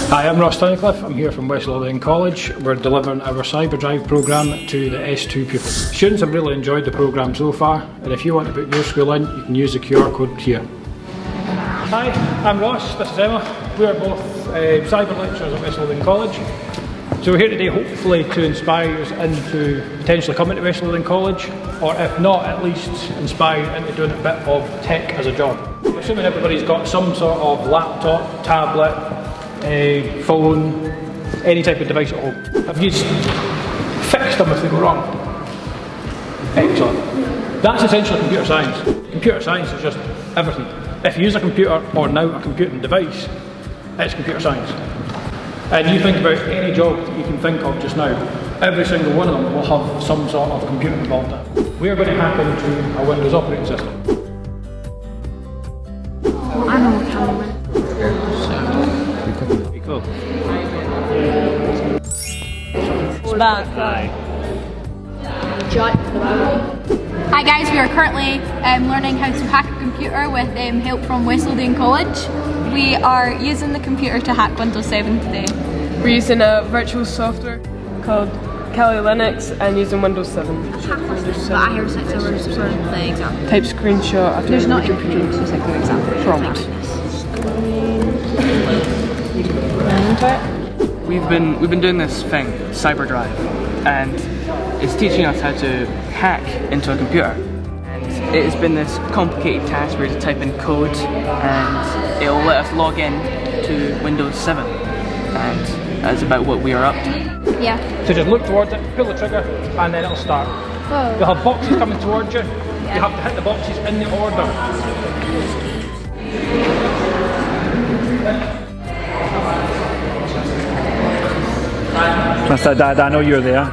Hi, I'm Ross Tunnicliffe. I'm here from West Lothian College. We're delivering our Cyberdrive programme to the S2 pupils. Students have really enjoyed the programme so far, and if you want to put your school in, you can use the QR code here. Hi, I'm Ross, this is Emma. We are both cyber lecturers at West Lothian College. So we're here today hopefully to inspire you into potentially coming to West Lothian College, or if not, at least inspire you into doing a bit of tech as a job. I'm assuming everybody's got some sort of laptop, tablet, a phone, any type of device at home. Have you fixed them if they go wrong? Excellent. That's essentially computer science. Computer science is just everything. If you use a computer, or now a computing device, it's computer science. And you think about any job that you can think of just now, every single one of them will have some sort of computer involved in it. We are going to hack into a Windows operating system. I know what camera. Pretty cool. Bad. Hi guys, we are currently learning how to hack a computer with help from West Lothian College. We are using the computer to hack Windows 7 today. We're using a virtual software called Kali Linux and using Windows 7. But I heard it's over the example. Type screenshot after There's not your computer. specific example. Prompt. We've been doing this thing, Cyberdrive, and it's teaching us how to hack into a computer. And it has been this complicated task where you type in code and it'll let us log in to Windows 7, and that's about what we are up to. Yeah. So just look towards it, pull the trigger, and then it'll start. Whoa. You'll have boxes coming towards you. You have to hit the boxes in the order. Mr. Dad, I know you're there.